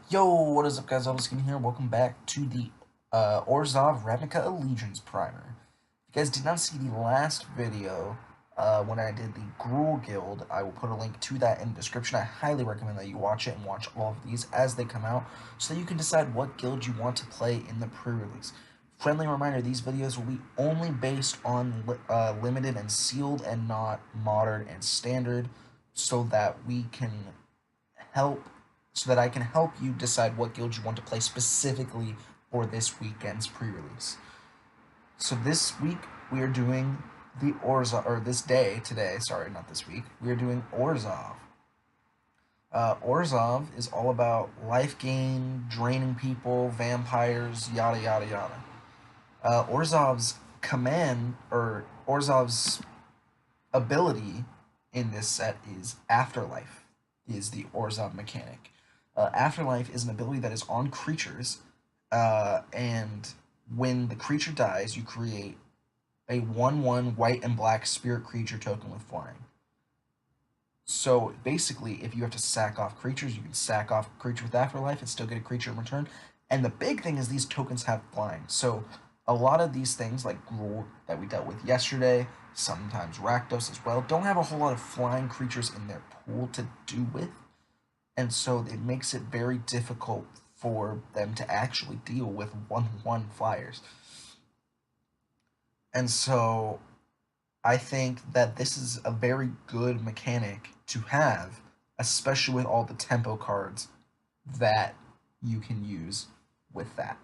Yo, what is up guys, ElbowSkinn here, welcome back to the Orzhov Ravnica Allegiance Primer. If you guys did not see the last video, when I did the Gruul Guild, I will put a link to that in the description. I highly recommend that you watch it and watch all of these as they come out, so that you can decide what guild you want to play in the pre-release. Friendly reminder, these videos will be only based on limited and sealed and not modern and standard, so that we can help so that I can help you decide what guild you want to play specifically for this weekend's pre-release. So this week we are doing the Orzhov, or this day, today, sorry, not this week, we are doing Orzhov. Orzhov is all about life gain, draining people, vampires, yada yada yada. Orzhov's Orzhov's ability in this set is Afterlife, is the Orzhov mechanic. Afterlife is an ability that is on creatures, and when the creature dies, you create a 1/1 white and black spirit creature token with flying. So basically, if you have to sack off creatures, you can sack off a creature with Afterlife and still get a creature in return. And the big thing is these tokens have flying. So a lot of these things, like Gruul that we dealt with yesterday, sometimes Rakdos as well, don't have a whole lot of flying creatures in their pool to do with. And so it makes it very difficult for them to actually deal with 1/1 flyers. And so I think that this is a very good mechanic to have, especially with all the tempo cards that you can use with that.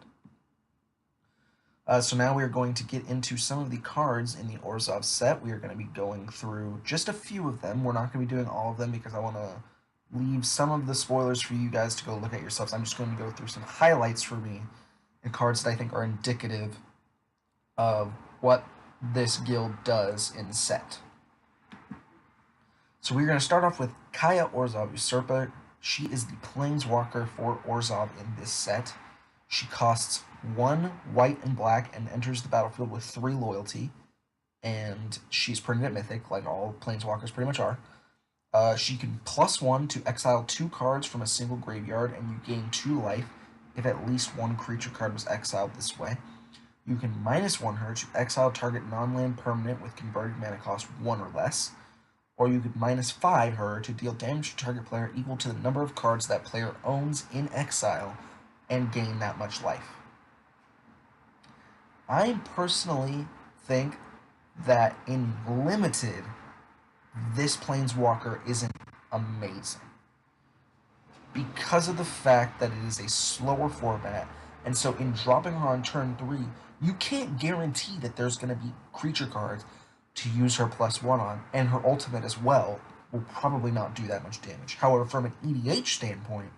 So now we are going to get into some of the cards in the Orzhov set. We are going to be going through just a few of them. We're not going to be doing all of them because I want to leave some of the spoilers for you guys to go look at yourselves. I'm just going to go through some highlights for me and cards that I think are indicative of what this guild does in the set. So we're going to start off with Kaya Orzhov Usurper. She is the planeswalker for Orzhov in this set. She costs 1 white and black and enters the battlefield with 3 loyalty. And she's printed at Mythic, like all planeswalkers pretty much are. She can +1 to exile 2 cards from a single graveyard, and you gain 2 life if at least 1 creature card was exiled this way. You can -1 her to exile target non-land permanent with converted mana cost 1 or less. Or you could -5 her to deal damage to target player equal to the number of cards that player owns in exile and gain that much life. I personally think that in limited, this planeswalker isn't amazing because of the fact that it is a slower format, and so in dropping her on turn 3, you can't guarantee that there's going to be creature cards to use her +1 on, and her ultimate as well will probably not do that much damage. However, from an EDH standpoint,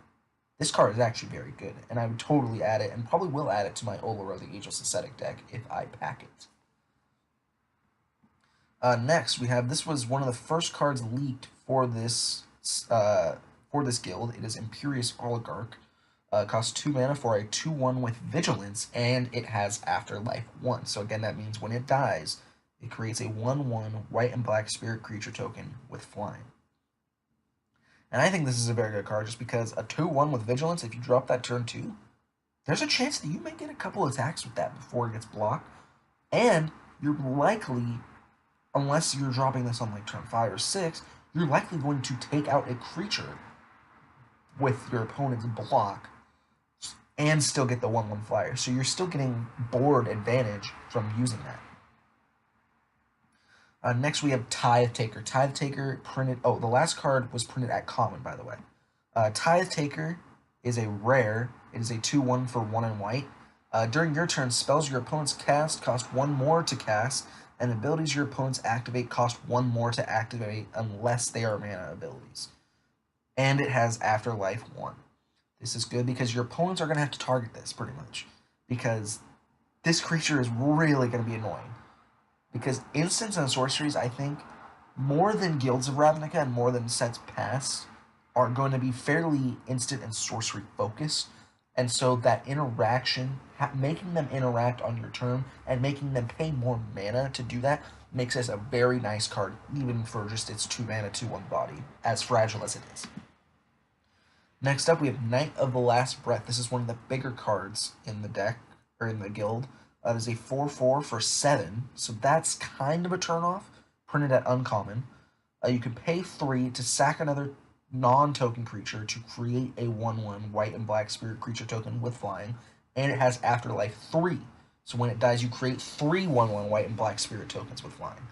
this card is actually very good, and I would totally add it, and probably will add it to my Oloro the Ageless Ascetic deck if I pack it. Next, we have, this was one of the first cards leaked for this guild. It is Imperious Oligarch. Costs 2 mana for a 2/1 with Vigilance, and it has Afterlife 1. So again, that means when it dies, it creates a 1/1 white and black spirit creature token with flying. And I think this is a very good card just because a 2/1 with Vigilance, if you drop that turn 2, there's a chance that you may get a couple attacks with that before it gets blocked. And you're likely, unless you're dropping this on like turn 5 or 6, you're likely going to take out a creature with your opponent's block and still get the 1/1 flyer. So you're still getting board advantage from using that. Next we have Tithe Taker. Tithe Taker printed, oh, the last card was printed at common, by the way. Tithe Taker is a rare. It is a 2/1 for 1 and white. During your turn, spells your opponents cast cost 1 more to cast, and abilities your opponents activate cost 1 more to activate unless they are mana abilities. And it has Afterlife 1. This is good because your opponents are going to have to target this, pretty much. Because this creature is really going to be annoying. Because instants and sorceries, I think, more than Guilds of Ravnica and more than sets past, are going to be fairly instant and sorcery focused. And so that interaction, making them interact on your turn and making them pay more mana to do that, makes this a very nice card, even for just its 2 mana, 2/1 body, as fragile as it is. Next up, we have Knight of the Last Breath. This is one of the bigger cards in the deck, or in the guild. It is a 4/4 for 7, so that's kind of a turnoff. Printed at uncommon. You can pay 3 to sack another non-token creature to create a 1/1 white and black spirit creature token with flying, and it has Afterlife 3. So when it dies, you create 3 1/1 white and black spirit tokens with flying.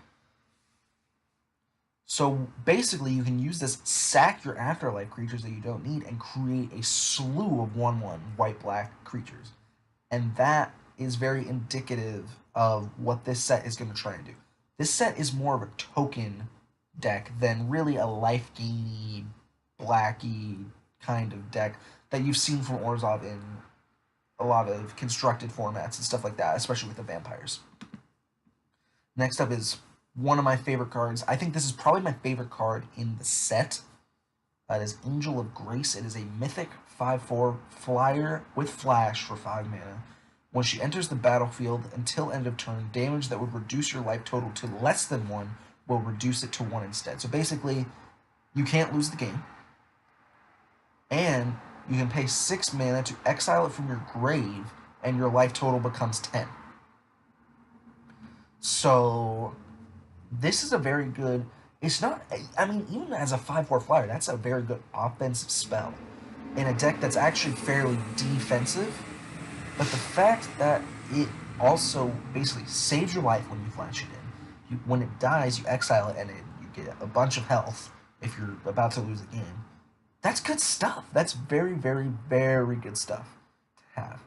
So basically, you can use this, sack your Afterlife creatures that you don't need, and create a slew of 1/1 white-black creatures. And that is very indicative of what this set is going to try and do. This set is more of a token deck than really a life gainy, blacky kind of deck that you've seen from Orzhov in a lot of constructed formats and stuff like that, especially with the vampires. Next up is one of my favorite cards. I think this is probably my favorite card in the set. That is Angel of Grace. It is a mythic 5/4 flyer with flash for 5 mana. When she enters the battlefield until end of turn, damage that would reduce your life total to less than 1 will reduce it to 1 instead. So basically, you can't lose the game. And you can pay 6 mana to exile it from your grave, and your life total becomes 10. So this is a very good... It's not... I mean, even as a 5/4 flyer, that's a very good offensive spell in a deck that's actually fairly defensive. But the fact that it also basically saves your life when you flash it in. When it dies, you exile it, and you get a bunch of health if you're about to lose a game. That's good stuff. That's very, very, very good stuff to have.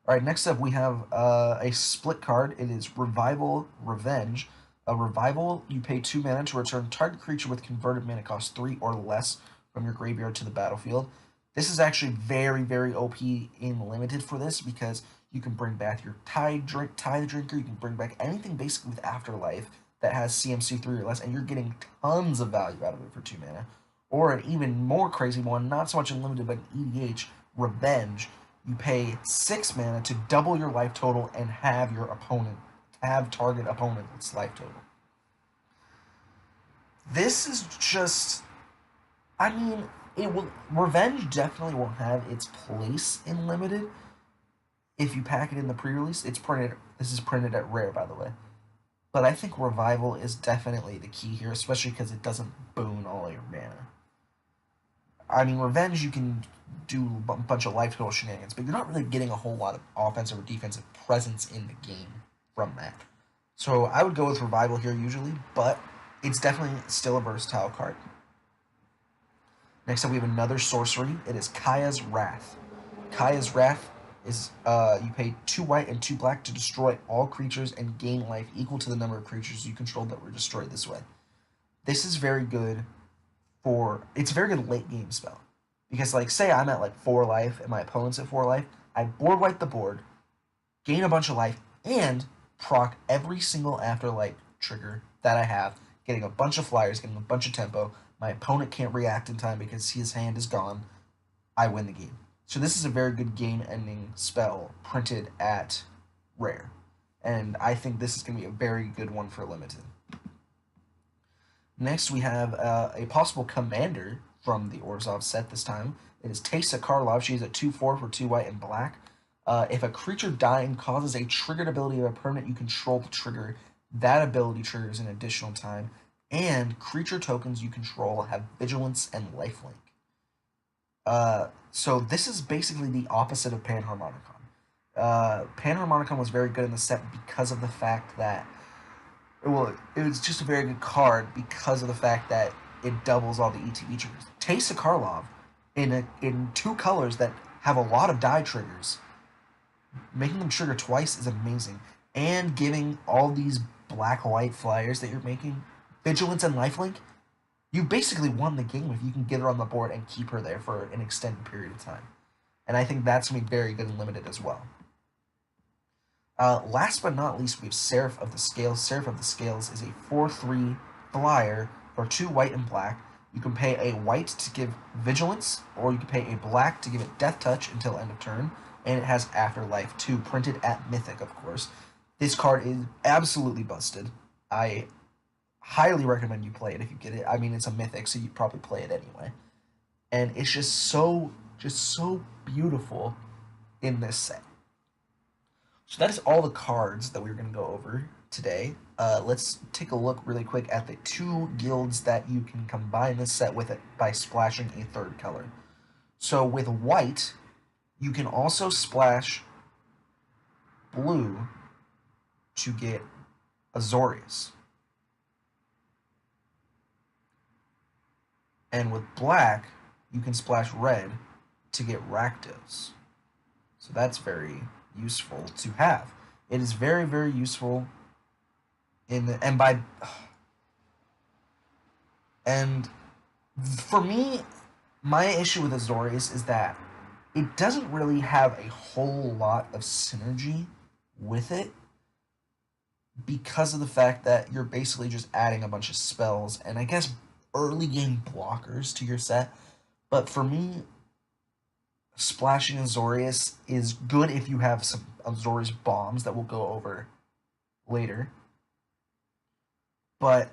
Alright, next up we have a split card. It is Revival Revenge. A Revival, you pay 2 mana to return target creature with converted mana cost 3 or less from your graveyard to the battlefield. This is actually very, very OP in Limited for this, because you can bring back your Tide Drinker, you can bring back anything basically with Afterlife that has CMC 3 or less, and you're getting tons of value out of it for 2 mana. Or an even more crazy one, not so much in Limited, but in EDH, Revenge. You pay 6 mana to double your life total and have your opponent, target opponent's life total. This is just... I mean... Revenge definitely will have its place in Limited if you pack it in the pre-release. This is printed at rare, by the way. But I think Revival is definitely the key here, especially because it doesn't boon all your mana. I mean, Revenge, you can do a bunch of life total shenanigans, but you're not really getting a whole lot of offensive or defensive presence in the game from that. So I would go with Revival here usually, but it's definitely still a versatile card. Next up, we have another sorcery. It is Kaya's Wrath. Kaya's Wrath is you pay 2 white and 2 black to destroy all creatures and gain life equal to the number of creatures you control that were destroyed this way. This is very good it's a very good late game spell. Because, like, say I'm at like 4 life and my opponent's at 4 life, I board wipe the board, gain a bunch of life, and proc every single Afterlife trigger that I have, getting a bunch of flyers, getting a bunch of tempo. My opponent can't react in time because his hand is gone. I win the game. So this is a very good game-ending spell printed at rare. And I think this is going to be a very good one for Limited. Next, we have a possible commander from the Orzhov set this time. It is Teysa Karlov. She is a 2/4 for 2 white and black. If a creature dying causes a triggered ability of a permanent you control to trigger, that ability triggers an additional time. And creature tokens you control have Vigilance and Lifelink. So this is basically the opposite of Panharmonicon. Panharmonicon was very good in the set because of the fact that... Well, it was just a very good card because of the fact that it doubles all the ETB triggers. Teysa Karlov, in 2 colors that have a lot of die triggers, making them trigger twice is amazing. And giving all these black-white flyers that you're making Vigilance and Lifelink, you basically won the game if you can get her on the board and keep her there for an extended period of time. And I think that's going to be very good and Limited as well. Last but not least, we have Seraph of the Scales. Seraph of the Scales is a 4/3 flyer for 2 white and black. You can pay a white to give Vigilance, or you can pay a black to give it Death Touch until end of turn. And it has Afterlife 2, printed at Mythic, of course. This card is absolutely busted. I highly recommend you play it if you get it. I mean, it's a Mythic, so you'd probably play it anyway. and it's just so beautiful in this set. So that is all the cards that we're going to go over today. Let's take a look really quick at the two guilds that you can combine this set with it by splashing a third color. So with white, you can also splash blue to get Azorius. And with black, you can splash red to get Rakdos. So that's very useful to have. It is very, very useful and for me, my issue with Azorius is that it doesn't really have a whole lot of synergy with it because of the fact that you're basically just adding a bunch of spells and I guess early game blockers to your set. But for me, splashing Azorius is good if you have some Azorius bombs that we'll go over later. But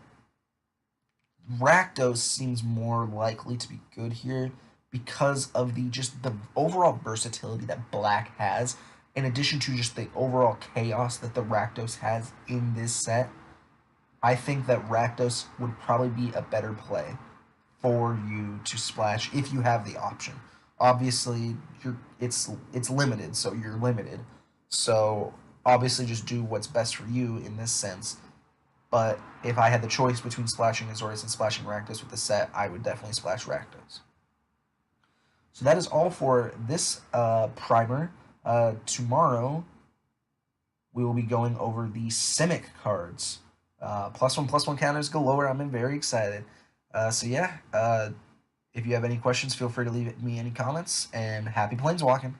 Rakdos seems more likely to be good here because of the overall versatility that black has, in addition to just the overall chaos that the Rakdos has in this set. I think that Rakdos would probably be a better play for you to splash if you have the option. Obviously, it's limited, so you're limited. So obviously, just do what's best for you in this sense. But if I had the choice between splashing Azorius and splashing Rakdos with the set, I would definitely splash Rakdos. So that is all for this primer. Tomorrow, we will be going over the Simic cards. +1/+1 counters galore. I'm very excited. So yeah, if you have any questions, feel free to leave me any comments, and happy planeswalking.